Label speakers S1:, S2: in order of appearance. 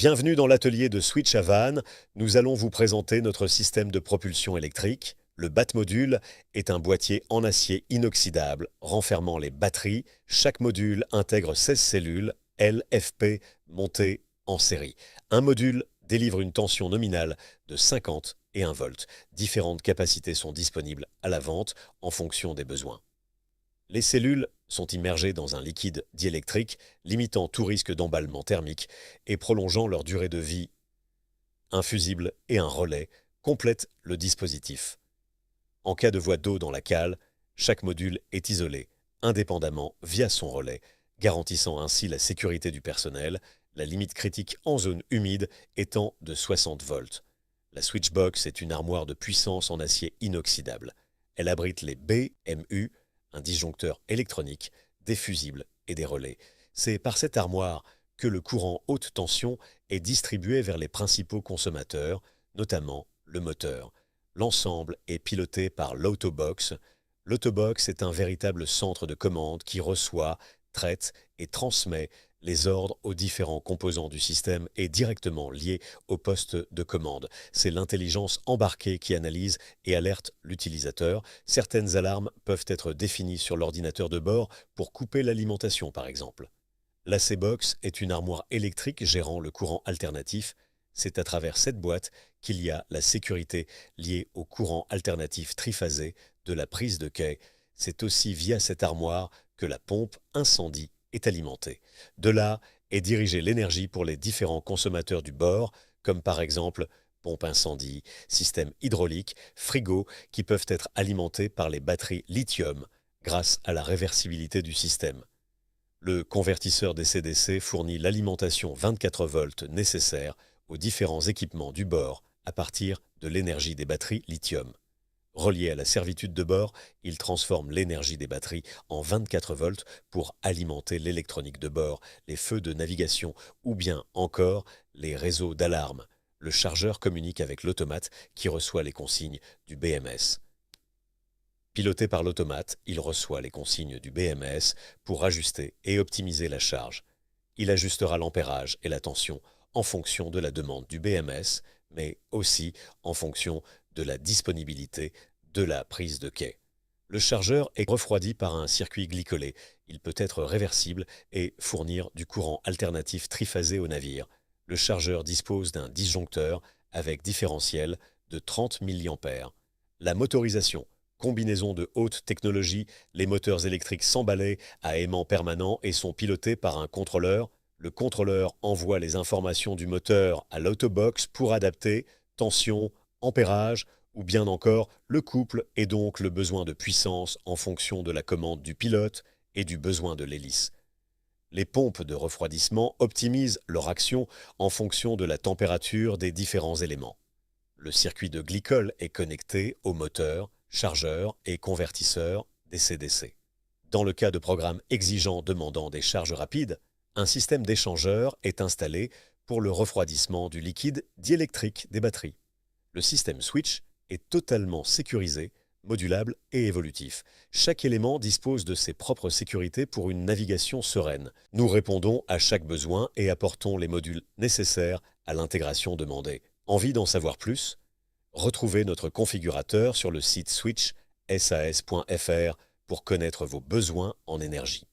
S1: Bienvenue dans l'atelier de Switch à vannes. Nous allons vous présenter notre système de propulsion électrique. Le BAT-module est un boîtier en acier inoxydable renfermant les batteries. Chaque module intègre 16 cellules LFP montées en série. Un module délivre une tension nominale de 50 et 1 volt. Différentes capacités sont disponibles à la vente en fonction des besoins. Les cellules sont immergées dans un liquide diélectrique, limitant tout risque d'emballement thermique et prolongeant leur durée de vie. Un fusible et un relais complètent le dispositif. En cas de voie d'eau dans la cale, chaque module est isolé, indépendamment via son relais, garantissant ainsi la sécurité du personnel, la limite critique en zone humide étant de 60 volts. La Switchbox est une armoire de puissance en acier inoxydable. Elle abrite les BMU, un disjoncteur électronique, des fusibles et des relais. C'est par cette armoire que le courant haute tension est distribué vers les principaux consommateurs, notamment le moteur. L'ensemble est piloté par l'Autobox. L'Autobox est un véritable centre de commande qui reçoit, traite et transmet les ordres aux différents composants du système et directement lié au poste de commande. C'est l'intelligence embarquée qui analyse et alerte l'utilisateur. Certaines alarmes peuvent être définies sur l'ordinateur de bord pour couper l'alimentation par exemple. L'AC-Box est une armoire électrique gérant le courant alternatif. C'est à travers cette boîte qu'il y a la sécurité liée au courant alternatif triphasé de la prise de quai. C'est aussi via cette armoire que la pompe incendie est alimentée. De là est dirigée l'énergie pour les différents consommateurs du bord, comme par exemple pompe incendie, système hydraulique, frigo, qui peuvent être alimentés par les batteries lithium grâce à la réversibilité du système. Le convertisseur DC-DC fournit l'alimentation 24 volts nécessaire aux différents équipements du bord à partir de l'énergie des batteries lithium. Relié à la servitude de bord, il transforme l'énergie des batteries en 24 volts pour alimenter l'électronique de bord, les feux de navigation ou bien encore les réseaux d'alarme. Le chargeur communique avec l'automate qui reçoit les consignes du BMS. Piloté par l'automate, il reçoit les consignes du BMS pour ajuster et optimiser la charge. Il ajustera l'ampérage et la tension en fonction de la demande du BMS, mais aussi en fonction de la disponibilité de la prise de quai. Le chargeur est refroidi par un circuit glycolé. Il peut être réversible et fournir du courant alternatif triphasé au navire. Le chargeur dispose d'un disjoncteur avec différentiel de 30 mA. La motorisation. Combinaison de haute technologie, les moteurs électriques sans balai à aimant permanent et sont pilotés par un contrôleur. Le contrôleur envoie les informations du moteur à l'Autobox pour adapter tension, ampérage ou bien encore le couple et donc le besoin de puissance en fonction de la commande du pilote et du besoin de l'hélice. Les pompes de refroidissement optimisent leur action en fonction de la température des différents éléments. Le circuit de glycol est connecté au moteur, chargeur et convertisseur DC-DC. Dans le cas de programmes exigeants demandant des charges rapides, un système d'échangeur est installé pour le refroidissement du liquide diélectrique des batteries. Le système Switch est totalement sécurisé, modulable et évolutif. Chaque élément dispose de ses propres sécurités pour une navigation sereine. Nous répondons à chaque besoin et apportons les modules nécessaires à l'intégration demandée. Envie d'en savoir plus? Retrouvez notre configurateur sur le site switch.sas.fr pour connaître vos besoins en énergie.